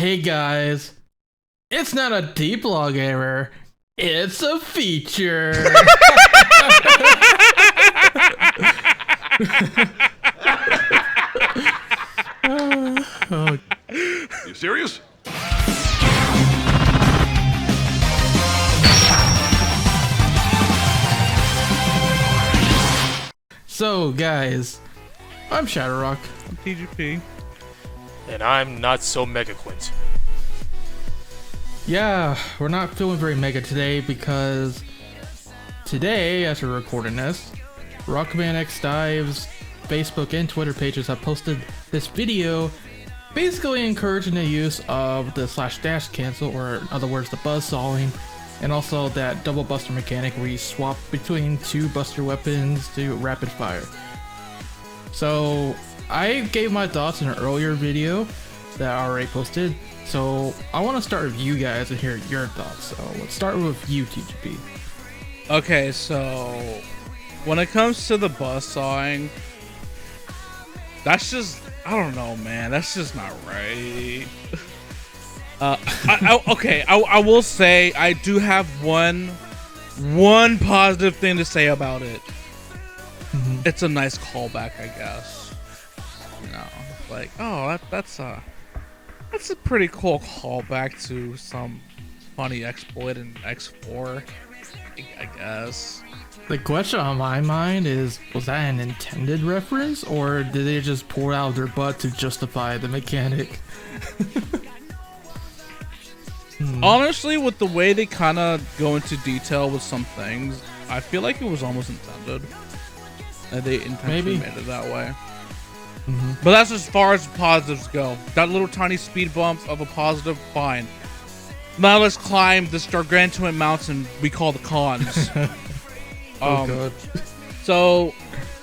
Hey guys, it's not a deblog error, it's a feature. You serious? So guys, I'm ShadowRock. I'm TGP. And I'm not so MegaQuint. Yeah, we're not feeling very mega today because today, as we're recording this, Rockman X DiVE's Facebook and Twitter pages have posted this video basically encouraging the use of the /dash cancel, or in other words the buzzsawing, and also that double buster mechanic where you swap between two buster weapons to rapid fire. So I gave my thoughts in an earlier video that I already posted, so I want to start with you guys and hear your thoughts. So let's start with you, TGP. Okay, so when it comes to the buzzsawing, that's just, I don't know, man. That's just not right. I will say I do have one positive thing to say about it. It's a nice callback, I guess. You know, like, oh, that's a pretty cool callback to some funny exploit in X4, I guess. The question on my mind is, was that an intended reference, or did they just pull it out of their butt to justify the mechanic? Honestly, with the way they kind of go into detail with some things, I feel like it was almost intended. And they intentionally made it that way. But that's as far as positives go. That little tiny speed bump of a positive, fine. Now let's climb this gargantuan mountain we call the cons. Oh god. So,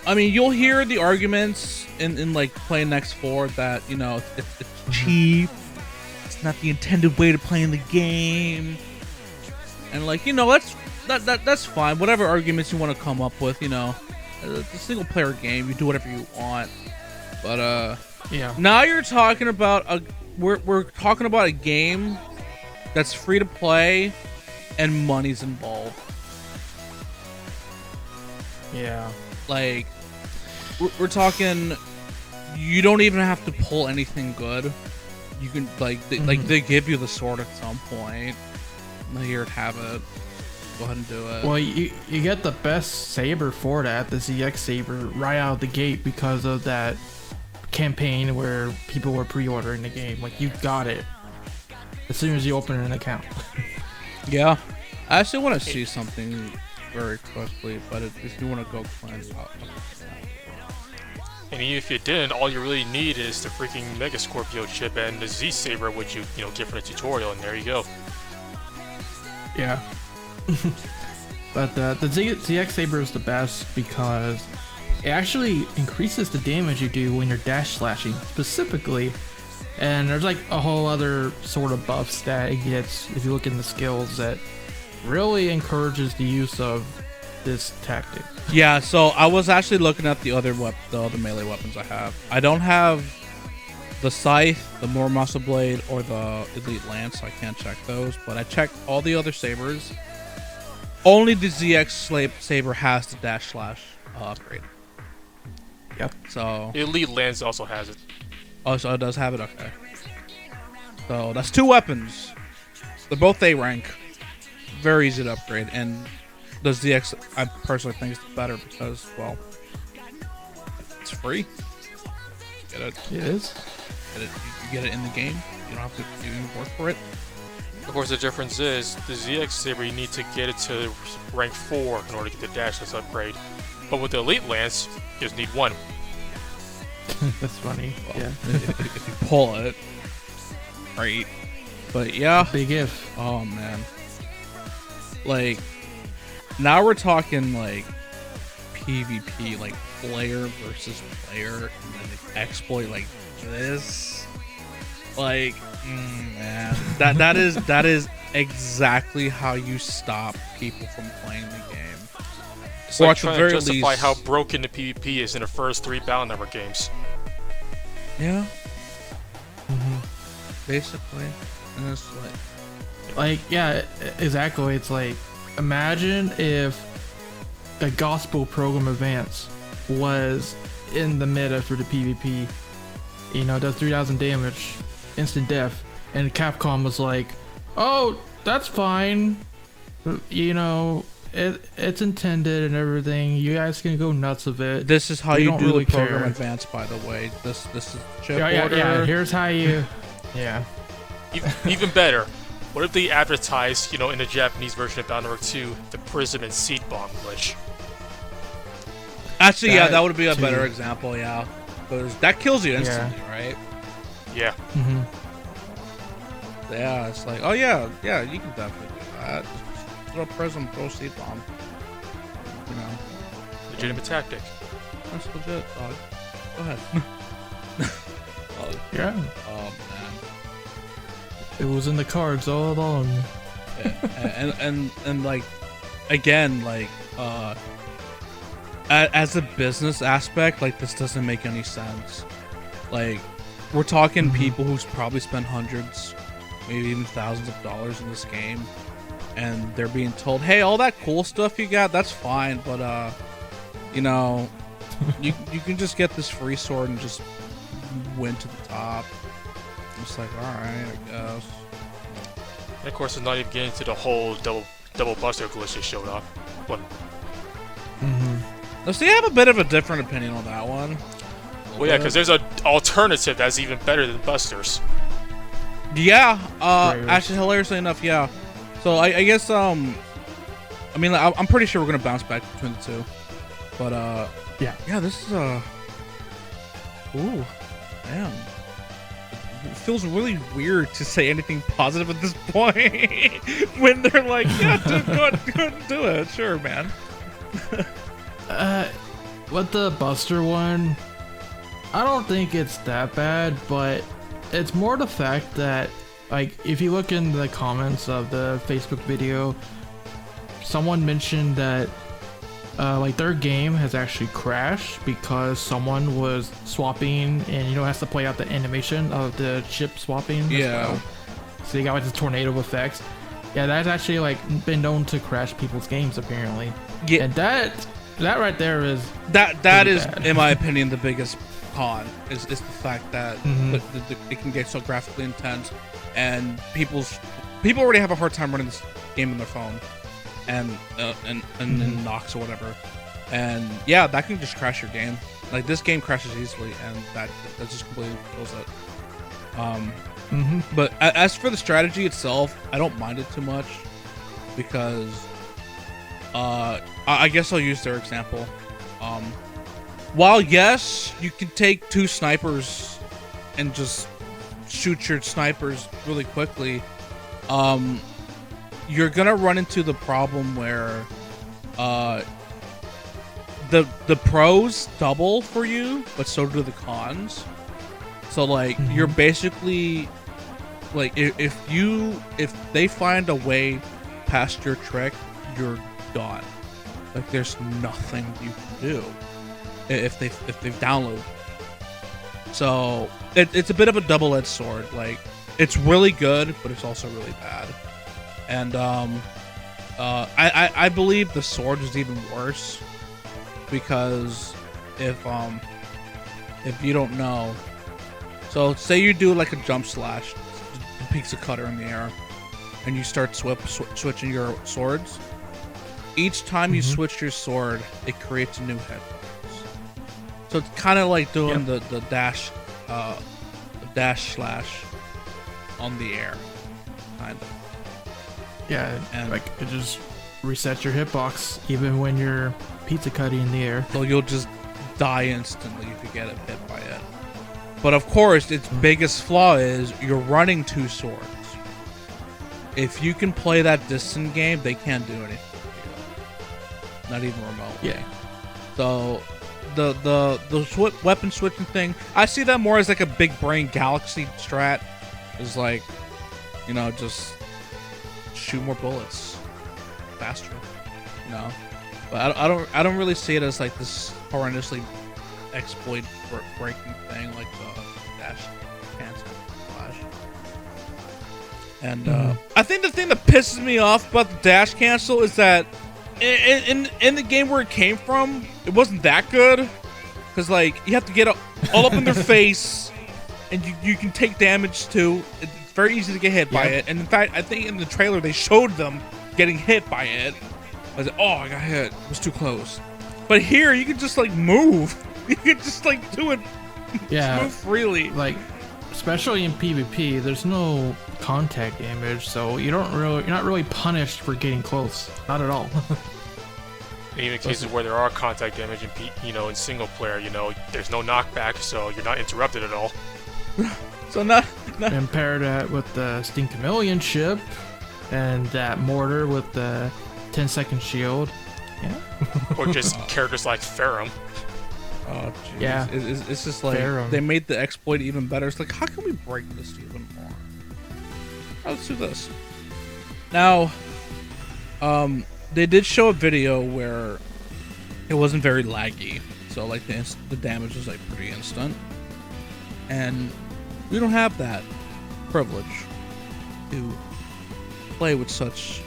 I mean, you'll hear the arguments in like playing X4 that, you know, it's cheap. It's not the intended way to play in the game. And like, you know, that's fine. Whatever arguments you want to come up with, you know. It's a single player game. You do whatever you want. But yeah. Now you're talking about we're talking about a game that's free to play and money's involved. Yeah. Like we're talking, you don't even have to pull anything good. You can like they give you the sword at some point. Here, have it. Go ahead and do it. Well, you get the best saber for that, the ZX saber, right out of the gate because of that campaign where people were pre-ordering the game. Like, you got it as soon as you open an account. Yeah, I actually want to see something very quickly, but if you want to go climb up. And even if you didn't, all you really need is the freaking Mega Scorpio chip and the Z Saber, which you get from the tutorial, and there you go. Yeah. But the ZX saber is the best because it actually increases the damage you do when you're dash slashing specifically, and there's like a whole other sort of buffs that it gets if you look in the skills that really encourages the use of this tactic. Yeah, so I was actually looking at the other melee weapons I have. I don't have the scythe, the more muscle blade, or the elite lance. So I can't check those, but I checked all the other sabers. Only the ZX saber has the dash slash upgrade. Yep. So Elite Lance also has it. oh, so it does have it. Okay. So that's two weapons. They're both A rank. Very easy to upgrade, and the ZX I personally think is better because, well, it's free. Get it? It is. You get it in the game. You don't have to even work for it. Of course, the difference is the ZX Saber, you need to get it to rank 4 in order to get the dashless upgrade. But with the Elite Lance, you just need 1. That's funny. Well, Yeah. if you pull it, right? But yeah. Big if. Oh man. Like, now we're talking like PvP, like player versus player, and then the exploit like this. Like, man, that is exactly how you stop people from playing the game. It's like trying to justify how broken the PvP is in the first 3 Battle Network games. Yeah. basically. And it's yeah, exactly. It's like, imagine if a gospel program advance was in the meta for the PvP, does 3,000 damage, instant death, and Capcom was like, oh, that's fine, it's intended and everything, you guys can go nuts with it. This is how you do the program advance, by the way. This is chip order. Yeah, here's how you yeah. Even better, what if they advertised, in the Japanese version of Bound 2, the prism and seed bomb glitch? Actually, yeah, that would be a better example, yeah. Because that kills you instantly, right? Yeah. Mm-hmm. Yeah, it's like, oh yeah, you can definitely do that. Just throw prism, throw seed bomb. Legitimate tactic. That's legit, dog. Go ahead. Yeah. Oh man. It was in the cards all along. Yeah. And like, again, like, as a business aspect, like, this doesn't make any sense. Like, we're talking people who's probably spent hundreds, maybe even thousands of dollars in this game, and they're being told, hey, all that cool stuff you got, that's fine, but you can just get this free sword and just win to the top. It's like, alright, I guess. And of course, it's not even getting to the whole double buster glitch they showed off. Now, see, I have a bit of a different opinion on that one. Well, yeah, because there's an alternative that's even better than busters. Yeah, actually, hilariously enough, yeah. So I guess I'm pretty sure we're gonna bounce back between the two. But yeah, this is ooh, man. It feels really weird to say anything positive at this point when they're like, yeah, dude, go ahead and do it. Sure, man. With the Buster one, I don't think it's that bad, but it's more the fact that, like, if you look in the comments of the Facebook video, someone mentioned that like their game has actually crashed because someone was swapping and has to play out the animation of the chip swapping as well. So you got like the tornado effects. Yeah, that's actually like been known to crash people's games apparently. Yeah, and that right there is that is bad. In my opinion, the biggest con is the fact that it can get so graphically intense, and people already have a hard time running this game on their phone, and in Nox or whatever, and yeah, that can just crash your game. Like, this game crashes easily, and that just completely kills it. But as for the strategy itself, I don't mind it too much because I guess I'll use their example. While yes, you can take two snipers and just shoot your snipers really quickly, you're gonna run into the problem where the pros double for you, but so do the cons. So like you're basically like if they find a way past your trick, you're done. Like, there's nothing you can do if they've downloaded. So it's a bit of a double-edged sword. Like, it's really good, but it's also really bad. And I believe the sword is even worse because if you don't know, so say you do like a jump slash, pizza cutter in the air, and you start switching your swords. Each time you switch your sword, it creates a new hit. So it's kind of like doing the dash slash on the air, kind of. Yeah, and like it just resets your hitbox even when you're pizza cutting in the air. So you'll just die instantly if you get hit by it. But of course, its biggest flaw is you're running two swords. If you can play that distant game, they can't do anything. Not even remotely. Yeah. So the weapon switching thing, I see that more as like a big brain galaxy strat. Is like, just shoot more bullets faster. But I don't really see it as like this horrendously exploit breaking thing like the dash cancel flash. And I think the thing that pisses me off about the dash cancel is that in the game where it came from, it wasn't that good. Because, like, you have to get all up in their face, and you can take damage too. It's very easy to get hit by it. And in fact, I think in the trailer they showed them getting hit by it. I was like, oh, I got hit. It was too close. But here, you can just, like, move. You can just, like, do it. Yeah. Move freely. Like, especially in PvP, there's no contact damage, so you're not really punished for getting close. Not at all. Even in cases where there are contact damage in single player, there's no knockback, so you're not interrupted at all. So not and pair that with the Sting Chameleon ship and that mortar with the 10-second shield. Yeah. Or just characters like Ferrum. Oh, jeez. Yeah. It's just like Ferrum. they made the exploit even better. It's like, how can we break this even more? Let's do this. Now, they did show a video where it wasn't very laggy, so like the damage was like pretty instant, and we don't have that privilege to play with such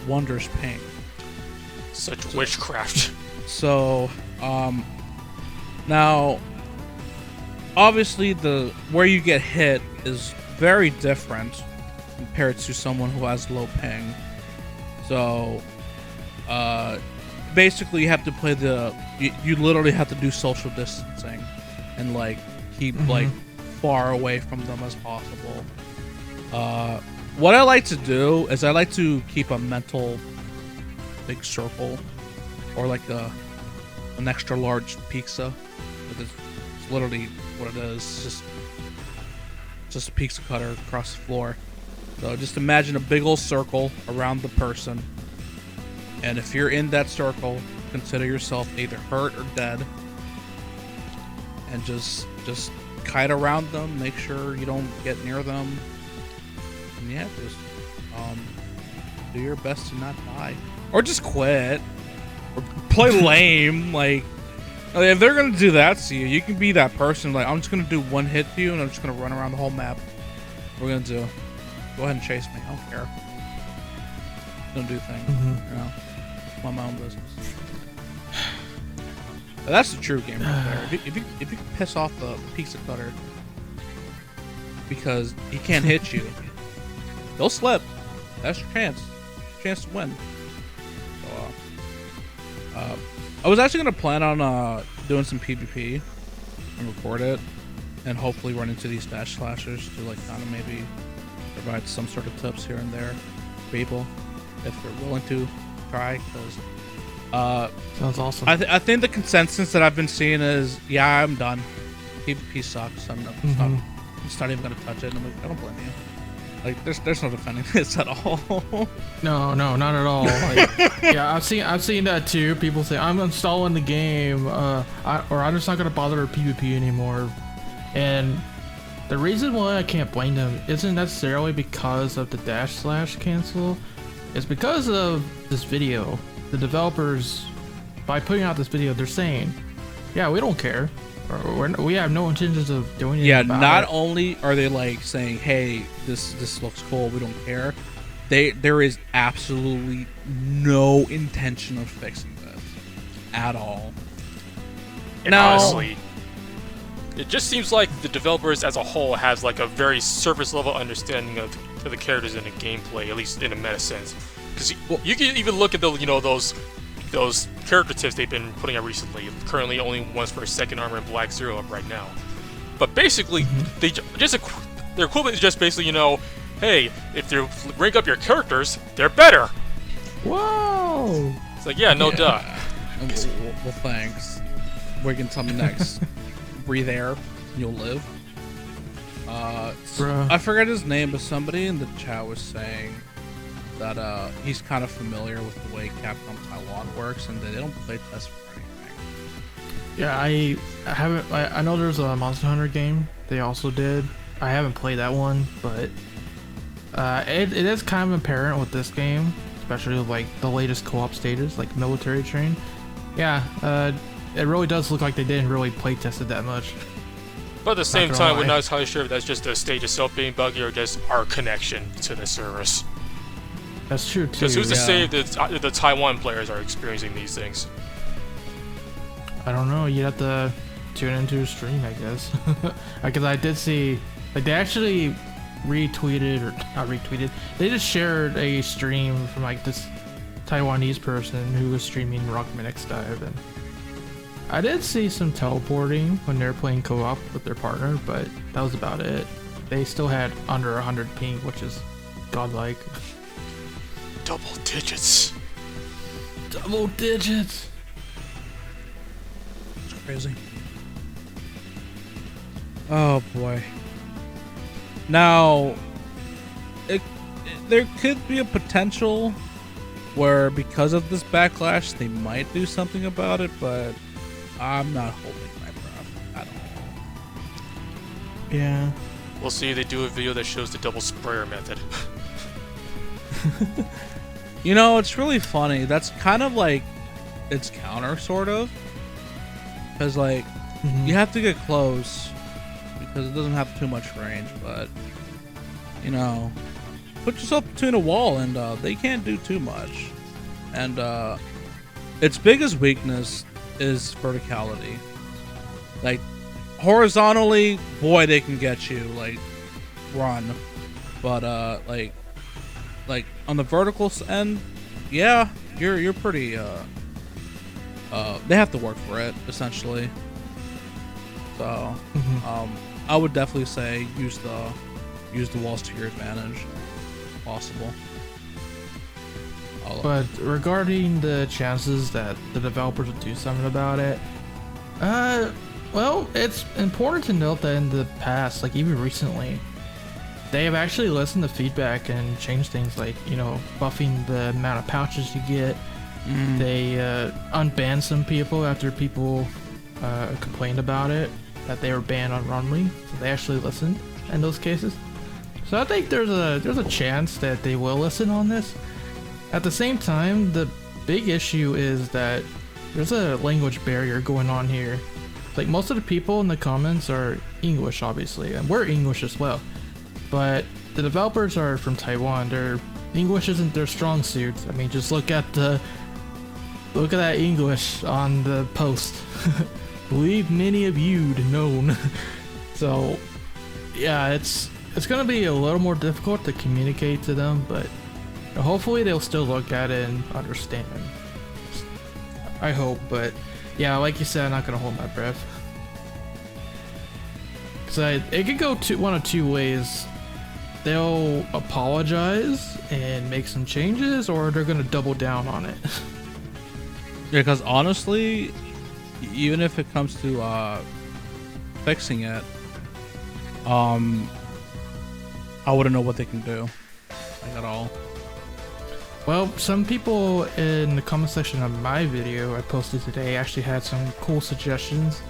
wondrous pain, such witchcraft. So, now, obviously where you get hit is very different compared to someone who has low ping. So, basically you have to play you literally have to do social distancing and like keep like far away from them as possible. What I like to do is I like to keep a mental big circle or like an extra large pizza. It's literally what it is. It's just a pizza cutter across the floor. So just imagine a big old circle around the person, and if you're in that circle, consider yourself either hurt or dead, and just kite around them, make sure you don't get near them, and yeah, just do your best to not die, or just quit, or play lame. Like, if they're gonna do that to you, you can be that person. Like, I'm just gonna do one hit to you, and I'm just gonna run around the whole map. What we're gonna do? Go ahead and chase me. I don't care. Don't do things. Mind my own business. But that's the true game right there. If you piss off the pizza cutter because he can't hit you, he'll slip. That's your chance. Chance to win. So, I was actually gonna plan on doing some PvP and record it, and hopefully run into these dash slashers to like kind of maybe provide some sort of tips here and there for people if they're willing to try. Because sounds awesome. I think the consensus that I've been seeing is, yeah, I'm done. PvP sucks. I'm just not even gonna touch it. And I'm like, I don't blame you. Like, there's no defending this at all. No, not at all. Like, yeah, I've seen that too. People say I'm installing the game, or I'm just not gonna bother with PvP anymore. And the reason why I can't blame them isn't necessarily because of the dash slash cancel. It's because of this video. The developers, by putting out this video, they're saying, yeah, we don't care. We have no intentions of doing anything about not it. Only are they like saying, hey, this looks cool, we don't care, there is absolutely no intention of fixing this at all. And honestly, it just seems like the developers as a whole has like a very surface level understanding of the characters in the gameplay, at least in a meta sense. Because you can even look at those character tips they've been putting out recently. Currently, only one's for Second Armor and Black Zero up right now. But basically, their equivalent is just basically, hey, if you rank up your characters, they're better. Whoa! It's like, yeah, no duh. Well, thanks. What are you gonna tell me next? Breathe air, and you'll live. I forget his name, but somebody in the chat was saying that he's kind of familiar with the way Capcom Taiwan works, and they don't play test for anything. Yeah, I haven't. I know there's a Monster Hunter game they also did. I haven't played that one, but it is kind of apparent with this game, especially with like the latest co-op stages, like military train. Yeah, it really does look like they didn't really play test it that much. But at the same gonna time, lie. we're not entirely sure if that's just the stage itself being buggy or just our connection to the service. That's true too. Because who's to yeah. say that the Taiwan players are experiencing these things? I don't know. You'd have to tune into a stream, I guess. Because I did see, like, they actually retweeted, or not retweeted, they just shared a stream from like this Taiwanese person who was streaming Rockman X DiVE, and I did see some teleporting when they were playing co-op with their partner, but that was about it. They still had under 100 ping, which is godlike. Double digits. Double digits. It's crazy. Oh boy. Now, there could be a potential where because of this backlash, they might do something about it, but I'm not holding my breath at all. Yeah. We'll see if they do a video that shows the double sprayer method. You know, it's really funny. That's kind of like its counter, sort of. Because, like, you have to get close because it doesn't have too much range, but, you know, put yourself between a wall and they can't do too much. And its biggest weakness is verticality. Like, horizontally, boy, they can get you, like, run. But, like on the vertical end, yeah, you're pretty, they have to work for it, essentially. So, I would definitely say use the walls to your advantage, if possible. But regarding the chances that the developers will do something about it, well, it's important to note that in the past, like even recently, they have actually listened to feedback and changed things, like, you know, buffing the amount of pouches you get. They unbanned some people after people complained about it, that they were banned on Runly. So they actually listened in those cases. So I think there's a chance that they will listen on this. At the same time, the big issue is that there's a language barrier going on here. Like, most of the people in the comments are English, obviously, and we're English as well. But the developers are from Taiwan. Their English isn't their strong suit. I mean, just look at that English on the post. Believe many of you'd known. So, yeah, it's gonna be a little more difficult to communicate to them, but hopefully they'll still look at it and understand. I hope, but yeah, like you said, I'm not gonna hold my breath. Cause it could go one of two ways. They'll apologize and make some changes, or they're gonna double down on it. Yeah, because honestly, even if it comes to fixing it, I wouldn't know what they can do, like, at all. Well, some people in the comment section of my video I posted today actually had some cool suggestions,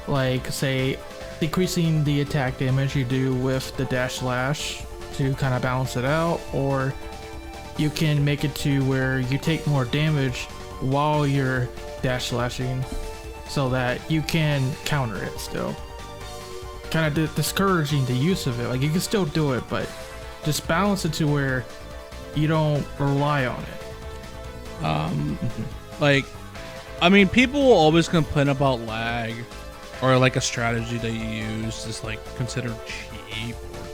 like, say, decreasing the attack damage you do with the dash slash to kind of balance it out, or you can make it to where you take more damage while you're dash slashing so that you can counter it still. Kind of discouraging the use of it. Like, you can still do it, but just balance it to where you don't rely on it. Like, I mean, people will always complain about lag, or like a strategy that you use is like considered cheap or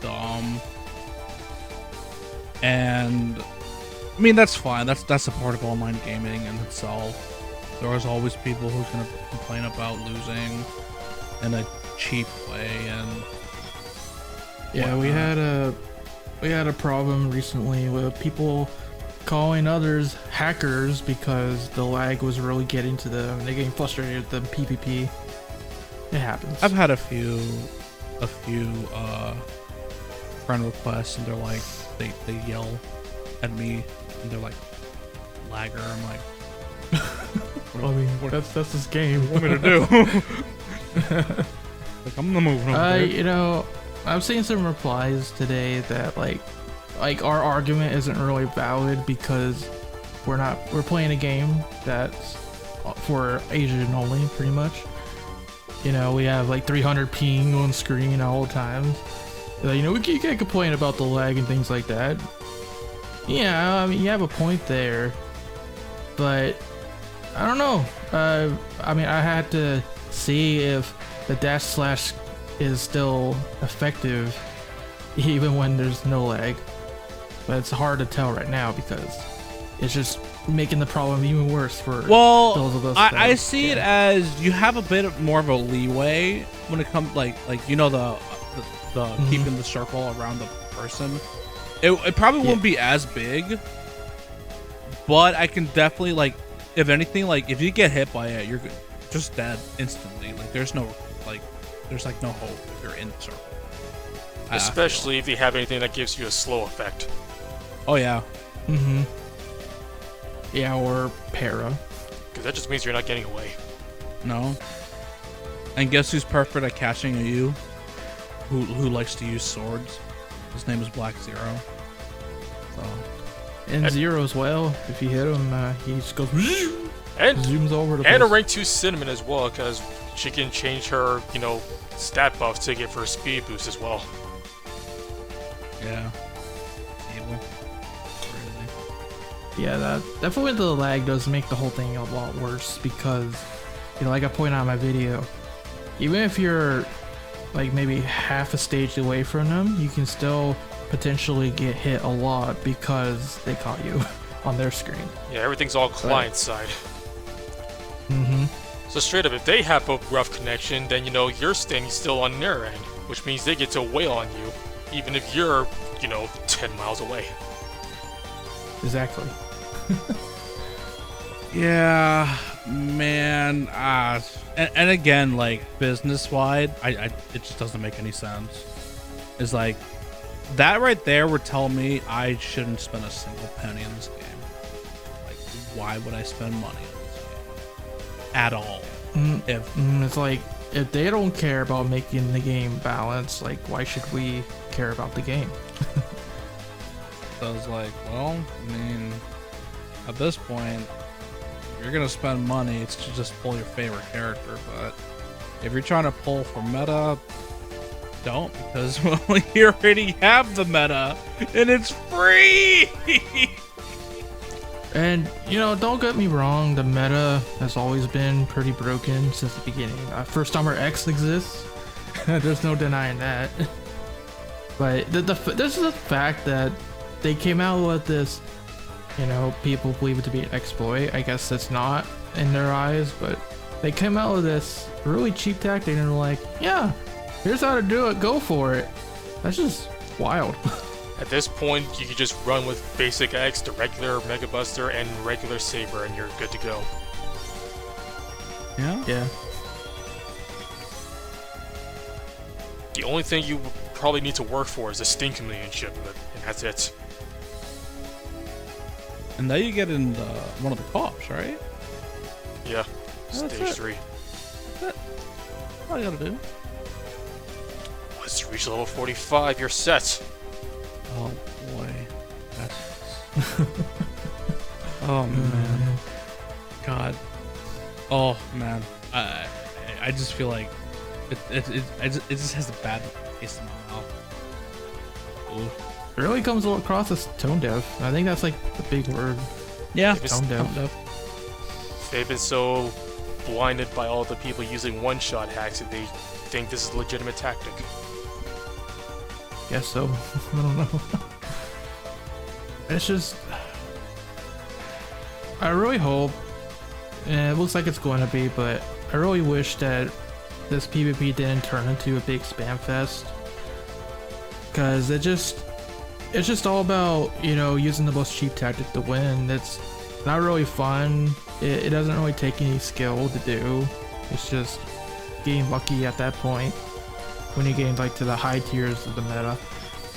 dumb. And I mean, that's fine. That's a part of online gaming in itself. There's always people who's gonna complain about losing in a cheap way, and yeah, we had a problem recently with people calling others hackers because the lag was really getting to them. They're getting frustrated with the PvP. It happens. I've had a few friend requests, and they're like, they yell at me, and they're like, lagger. I'm like, I mean, that's this game. what do you want me to do? Like, I'm not moving over there. You know, I've seen some replies today that like our argument isn't really valid because we're playing a game that's for Asian only, pretty much. you know, we have like 300 ping on screen all the time. You know, you can't complain about the lag and things like that. Yeah, I mean, you have a point there, but I don't know. I mean, I had to see if the / is still effective even when there's no lag, but it's hard to tell right now because it's just making the problem even worse for those of us. I see it as you have a bit more of a leeway when it comes like you know the keeping the circle around the person. It probably won't be as big, but I can definitely, like, if anything, like, if you get hit by it, you're just dead instantly. Like, there's no hope if you're in the circle. Especially if you have anything that gives you a slow effect. Oh, yeah. Mm-hmm. Yeah, or para. Because that just means you're not getting away. No. And guess who's perfect at catching a U? Who likes to use swords? His name is Black Zero. So. And Zero as well. If you hit him, he just goes and zooms over the and a rank 2 Cinnamon as well, because she can change her, you know, stat buff to give her speed boost as well. Yeah. Evil. Really. Yeah, that definitely the lag does make the whole thing a lot worse because, you know, like I point out in my video, even if you're like maybe half a stage away from them, you can still potentially get hit a lot because they caught you on their screen. Yeah, everything's all client side. Mm-hmm. So straight up, if they have a rough connection, then you know you're standing still on their end, which means they get to wail on you, even if you're, you know, 10 miles away. Exactly. Yeah, man. And again, like business wide, it just doesn't make any sense. It's like that right there would tell me I shouldn't spend a single penny in this game. Like, why would I spend money on this game at all? It's like if they don't care about making the game balanced, like why should we care about the game? So I was like, well, I mean, at this point, if you're gonna spend money, it's to just pull your favorite character. But if you're trying to pull for meta, don't, because well, you already have the meta and it's free. And you know, don't get me wrong, the meta has always been pretty broken since the beginning. First Summer X exists. There's no denying that. But this is the fact that they came out with this, you know, people believe it to be an exploit. I guess it's not in their eyes, but they came out with this really cheap tactic and they're like, yeah, here's how to do it, go for it. That's just wild. At this point, you can just run with basic X, the regular Mega Buster, and regular Saber, and you're good to go. Yeah? Yeah. The only thing you probably need to work for is a Sting Companionship, and that's it. And now you get in one of the co-ops, right? Yeah, That's Stage it. 3. That's all you gotta do. Once you reach level 45, you're set. Oh boy. That's... oh man. God. Oh man. I just feel like it just has a bad taste in my mouth. Ooh. It really comes across as tone deaf. I think that's like the big word. Yeah. Tone deaf. They've been so blinded by all the people using one-shot hacks that they think this is a legitimate tactic. Guess so. I don't know. It's just, I really hope, and it looks like it's going to be, but I really wish that this PvP didn't turn into a big spam fest, because it's just all about, you know, using the most cheap tactic to win. It's not really fun. It doesn't really take any skill to do. It's just getting lucky at that point when you get like to the high tiers of the meta.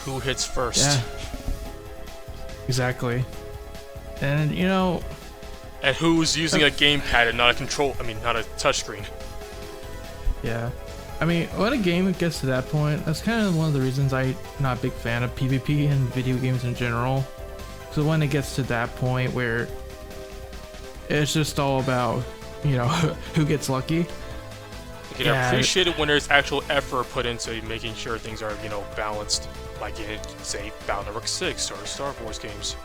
Who hits first? Yeah. Exactly. And you know, And who's using a gamepad and not a touchscreen? yeah. I mean, when a game gets to that point, that's kind of one of the reasons I'm not a big fan of PvP and video games in general. So when it gets to that point where it's just all about, you know, who gets lucky, You can appreciate it when there's actual effort put into making sure things are, balanced, like in, say, ShadowRockZX or Star Wars games.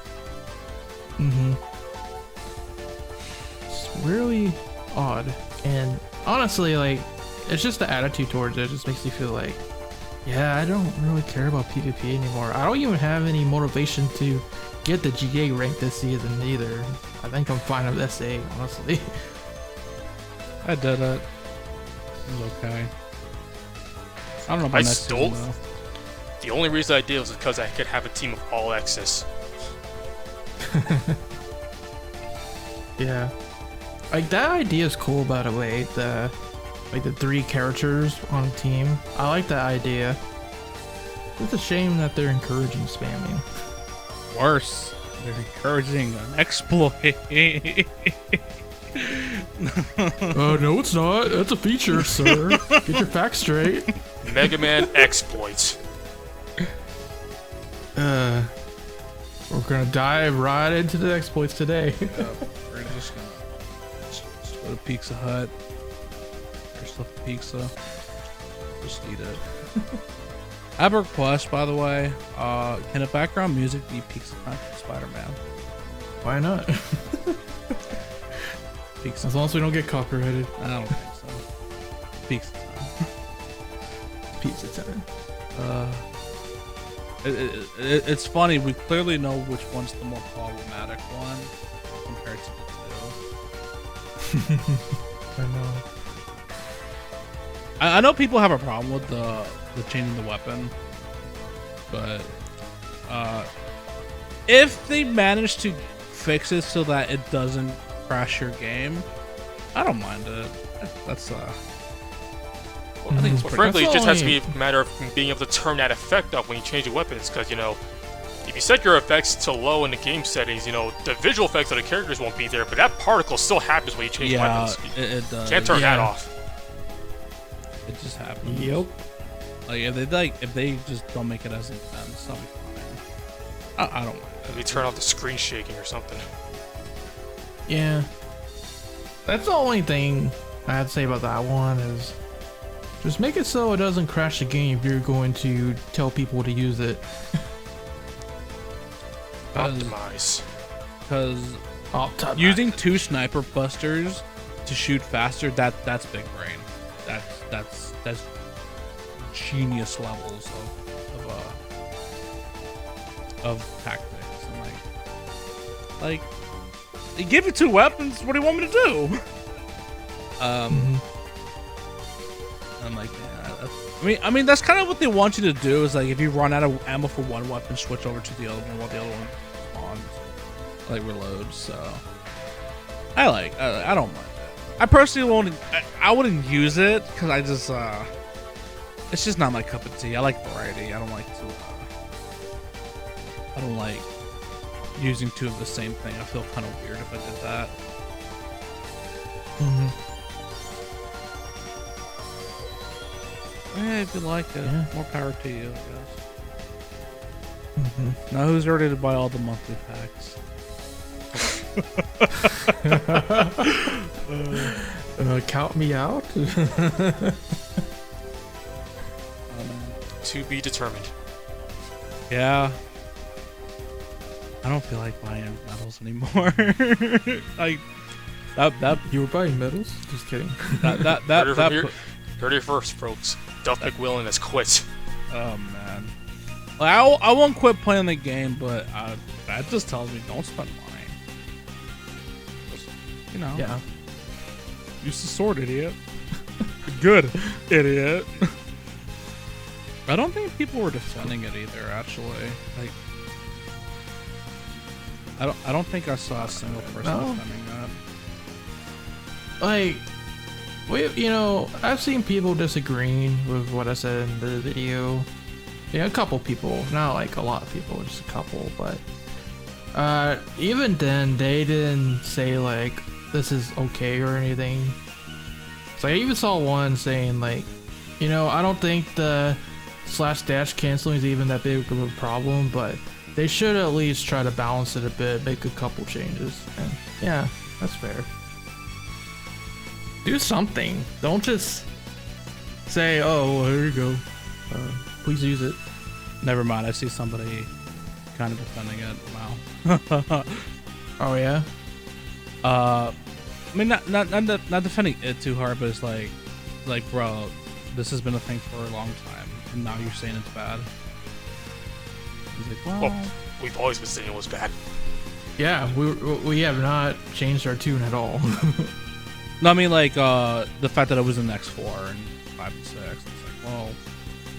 It's really odd, and honestly, like, it's just the attitude towards it. It just makes you feel like, yeah, I don't really care about PvP anymore. I don't even have any motivation to get the GA rank this season either. I think I'm fine with SA, honestly. I did it. It was okay. I don't know about next season, though. The only reason I did was because I could have a team of all access. Yeah. Like, that idea is cool, by the way. The 3 characters on a team. I like that idea. It's a shame that they're encouraging spamming. Worse, they're encouraging an exploit. No, it's not. That's a feature, sir. Get your facts straight. MegaQuint Xploits. We're gonna dive right into the exploits today. We're just gonna go to Pizza Hut. There's stuff pizza. Just eat it. I have a request, by the way. Can the background music be Pizza Time from Spider-Man? Why not? Pizza. As long as we don't get copyrighted. I don't think so. Pizza Time. Pizza time. It's funny. We clearly know which one's the more problematic one compared to the two. I know. I know people have a problem with the changing the weapon, but if they manage to fix it so that it doesn't crash your game, I don't mind it. That's I think it's frankly, it just has to be a matter of being able to turn that effect up when you change your weapons, because if you set your effects to low in the game settings, the visual effects of the characters won't be there, but that particle still happens when you change weapons. It does. Can't turn that off. It just happens. Yep. If they just don't make it as intense, I'll be fine. I don't mind. Maybe turn off the screen shaking or something. Yeah. That's the only thing I had to say about that one is just make it so it doesn't crash the game if you're going to tell people to use it. Optimize. Because using 2 sniper busters to shoot faster, that's big brain. That's genius levels of tactics. And like you give it 2 weapons. What do you want me to do? I'm like, yeah. I mean, that's kind of what they want you to do. Is like if you run out of ammo for one weapon, switch over to the other one while the other one reloads. So I don't mind that. I personally wouldn't use it because I just it's just not my cup of tea. I like variety. I don't like using 2 of the same thing. I feel kind of weird if I did that. Yeah, if you like it, more power to you, I guess. Now who's ready to buy all the monthly packs? Count me out. To be determined. Yeah. I don't feel like buying medals anymore. Like that you were buying medals? Just kidding. Heard it first, folks. Duff McWillen has quit. Oh man. Like, I won't quit playing the game, but that just tells me don't spend money. Just, Yeah. Use the sword, idiot. Good, idiot. I don't think people were defending it either. Actually, like, I don't think I saw a single person defending that. Like, I've seen people disagreeing with what I said in the video. Yeah, a couple people, not like a lot of people, just a couple. But even then, they didn't say like this is okay or anything. So I even saw one saying like, I don't think the /dash canceling is even that big of a problem, but they should at least try to balance it a bit, make a couple changes. And yeah, that's fair. Do something. Don't just say, oh, well, here you go. Please use it. Never mind. I see somebody kind of defending it. Wow. Oh yeah. I mean, not defending it too hard, but it's like, bro, this has been a thing for a long time, and now you're saying it's bad. He's like, well, we've always been saying it was bad. Yeah, we have not changed our tune at all. no, I mean like the fact that it was in X4 and 5 and 6. It's like, well,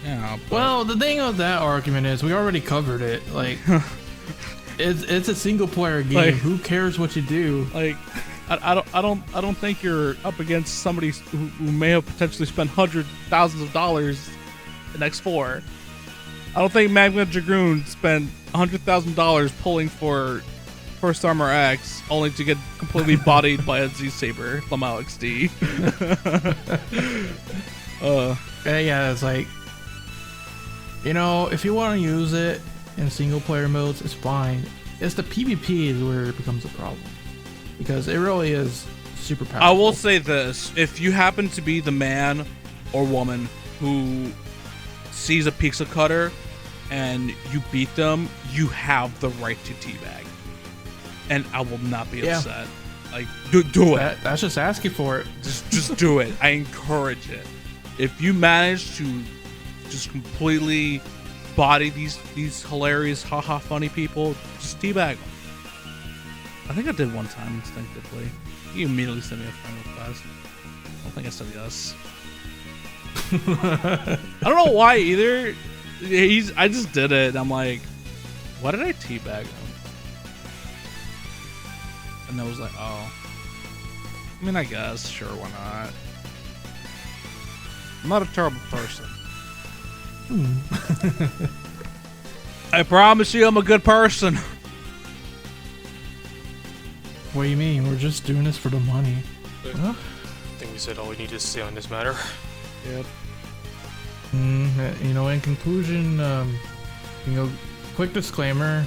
yeah. But... Well, the thing of that argument is we already covered it. Like, it's a single player game. Like, who cares what you do? Like, I don't think you're up against somebody who may have potentially spent hundreds, thousands of dollars in X4. I don't think Magma Dragoon spent $100,000 pulling for First Armor X only to get completely bodied by a Z Saber from XD. Yeah, it's like, you know, if you want to use it in single player modes, it's fine. It's the PvP is where it becomes a problem, because it really is super powerful. I will say this: if you happen to be the man or woman who sees a pizza cutter and you beat them, you have the right to teabag, and I will not be upset. Like, do it. That's just asking for it. Just do it. I encourage it. If you manage to just completely body these hilarious, haha, funny people, just teabag them. I think I did one time instinctively. He immediately sent me a friend request. I don't think I said yes. I don't know why either. I just did it. And I'm like, why did I teabag him? And I was like, oh. I mean, I guess, sure, why not? I'm not a terrible person. I promise you I'm a good person. What do you mean? We're just doing this for the money. Huh? I think we said all we need to say on this matter. Yep. You know, in conclusion, you know, quick disclaimer.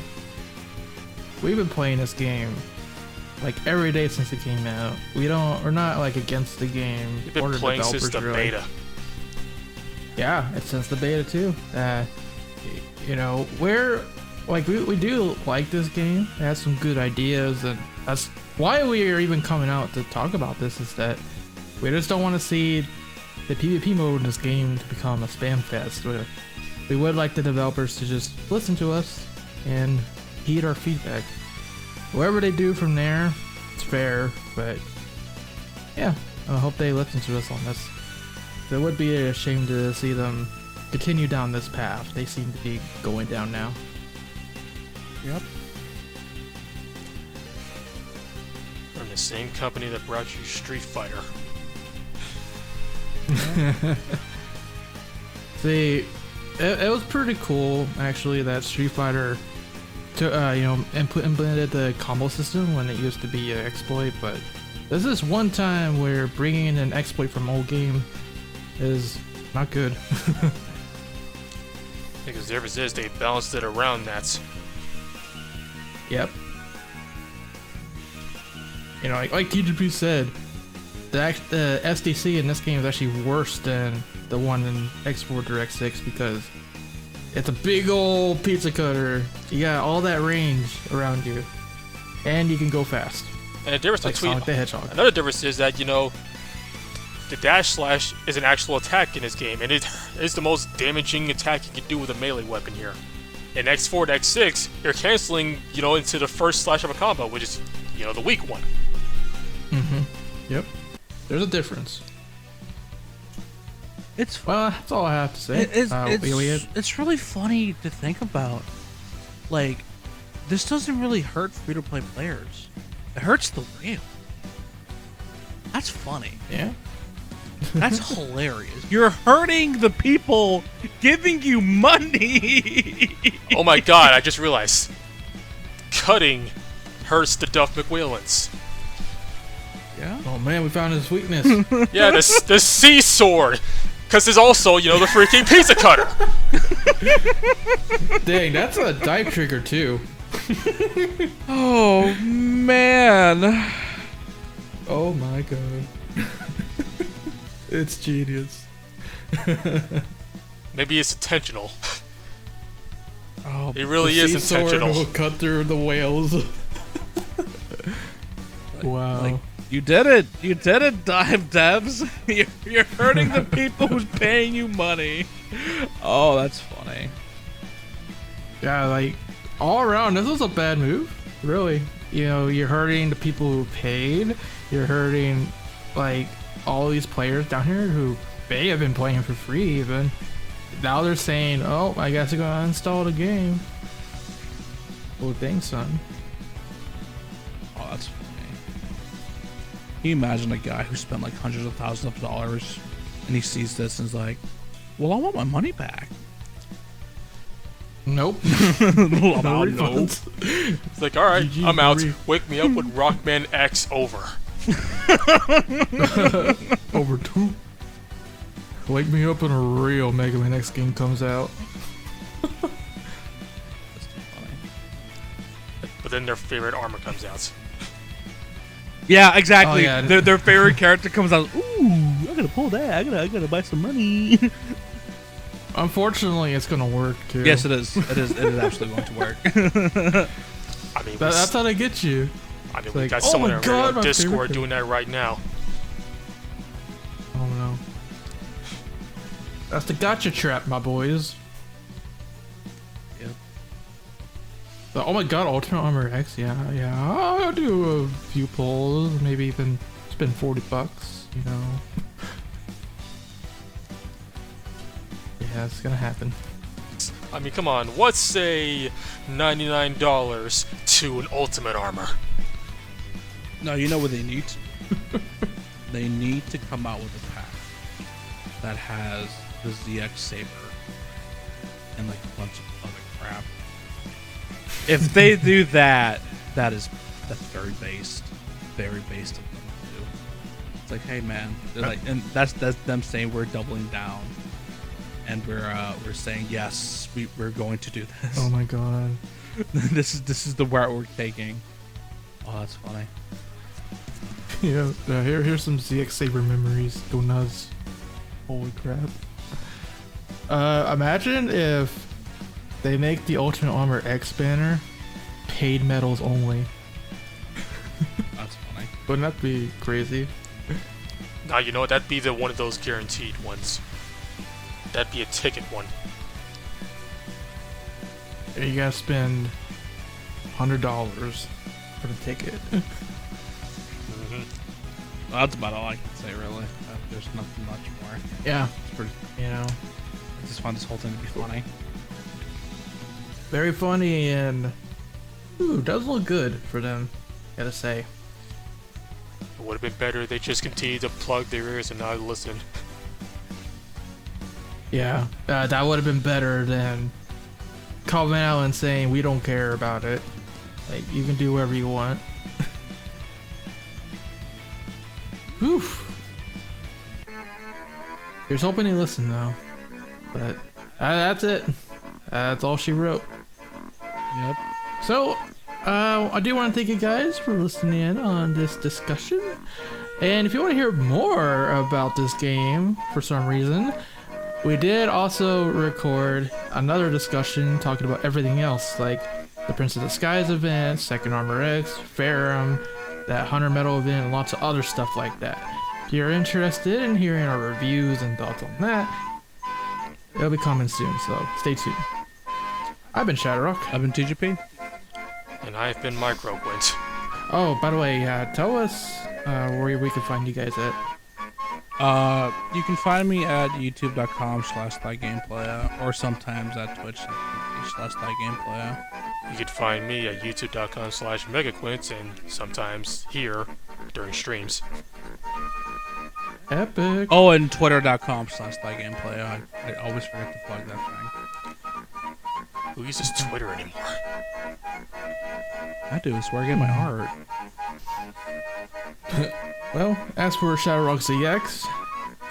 We've been playing this game like every day since it came out. We're not like against the game. We've been playing since the beta. Yeah, it's since the beta too. You know, we do like this game. It has some good ideas, and that's why we are even coming out to talk about this, is that we just don't want to see the PvP mode in this game to become a spam fest. We would like the developers to just listen to us and heed our feedback. Whatever they do from there, it's fair, but yeah, I hope they listen to us on this. It would be a shame to see them continue down this path they seem to be going down now. Yep. From the same company that brought you Street Fighter. See, it was pretty cool actually that Street Fighter implemented the combo system when it used to be an exploit, but this is one time where bringing in an exploit from old game is not good. Because the difference is they balanced it around that. Yep. You know, like TGP said, the SDC in this game is actually worse than the one in X4 or X6 because it's a big old pizza cutter. You got all that range around you, and you can go fast. And the difference like between Sonic the Hedgehog. Another difference is that, you know, the dash slash is an actual attack in this game, and it is the most damaging attack you can do with a melee weapon here. In X4 to X6, you're canceling, you know, into the first slash of a combo, which is, you know, the weak one. Yep. There's a difference. Well, that's all I have to say. It's really funny to think about. Like, this doesn't really hurt free-to-play players. It hurts the whale. That's funny. Yeah. That's hilarious. You're hurting the people giving you money. Oh my god, I just realized. Cutting hurts the Duff McWhalens. Yeah? Oh man, we found his weakness. Yeah, the sea sword. Because there's also, you know, the freaking pizza cutter. Dang, that's a dive trigger too. Oh man. Oh my god. It's genius. Maybe it's intentional. Oh, It really the is sea sword intentional. will cut through the whales. Wow. Like, you did it. You did it, Dive Devs. You're hurting the people who's paying you money. Oh, that's funny. Yeah, like, all around, this was a bad move. Really. You know, you're hurting the people who paid. You're hurting, like, all these players down here who may have been playing for free even. Now they're saying, oh, I guess I'm gonna uninstall the game. Well, thanks, son. Oh, that's funny. Can you imagine a guy who spent like hundreds of thousands of dollars and he sees this and is like, well, I want my money back. Nope. No refunds. It's like, all right, GG, I'm out. free. Wake me up when Rockman X over. Over 2. Wake me up when a real MegaQuint X game comes out. That's too funny. But then their favorite armor comes out. Yeah, exactly. Oh, yeah. Their favorite character comes out. Ooh, I gotta pull that. I gotta buy some money. Unfortunately, it's gonna work too. Yes, it is. It is. It is absolutely going to work. I mean, That's how they get you. we like, got oh someone my over God, on my Discord favorite doing that right now. Oh no. That's the gotcha trap, my boys. Yep. But, oh my god, Ultimate Armor X, yeah. I'll do a few pulls, maybe even spend $40, you know. Yeah, it's gonna happen. I mean, come on. What's say $99 to an ultimate armor? No, you know what they need? They need to come out with a pack that has the ZX Saber and like a bunch of other crap. If they do that, that's very based of them to do. It's like, hey man, they're like, and that's them saying we're doubling down, and we're saying yes, we're going to do this. Oh my god. this is the route we're taking. Oh, that's funny. Yeah, here's some ZX Saber memories. Go nuts. Holy crap. Imagine if they make the Ultimate Armor X banner paid medals only. That's funny. Wouldn't that be crazy? Now, you know what? That'd be one of those guaranteed ones. That'd be a ticket one. You gotta spend $100 for the ticket. Mm-hmm. Well, that's about all I can say, really. There's nothing much more. Yeah, It's pretty. you know, I just find this whole thing to be funny. very funny and ooh, does look good for them, gotta say. It would have been better if they just continued to plug their ears and not listen. Yeah, that would have been better than calling out and saying we don't care about it. Like, you can do whatever you want. Oof. Here's hoping he listened though. But that's it. That's all she wrote. Yep. So, I do want to thank you guys for listening in on this discussion. And if you want to hear more about this game for some reason, we did also record another discussion talking about everything else, like the Princess of Skies event, Second Armor X, Ferrum, that Hunter Metal event, and lots of other stuff like that. If you're interested in hearing our reviews and thoughts on that, it'll be coming soon, so stay tuned. I've been ShadowRock. I've been TGP. And I've been MegaQuint. Oh, by the way, tell us where we can find you guys at. You can find me at youtube.com/ThyGameplaya or sometimes at twitch.tv/ThyGameplaya. You can find me at youtube.com/MegaQuint and sometimes here during streams. Epic. Oh, and twitter.com/ThyGameplaya. I always forget to plug that thing. Who uses Twitter anymore? I do. It's where I get my art. Well, as for ShadowRockZX,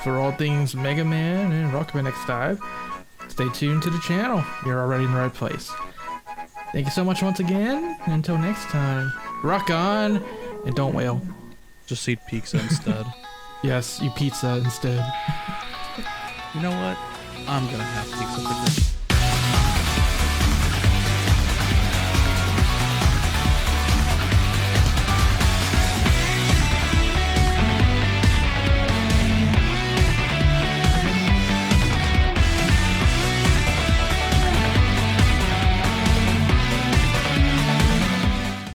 for all things Mega Man and Rockman X DiVE, stay tuned to the channel. You're already in the right place. Thank you so much once again, and until next time, rock on, and don't wail. Just eat pizza instead. Yes, you pizza instead. You know what? I'm gonna have to accept the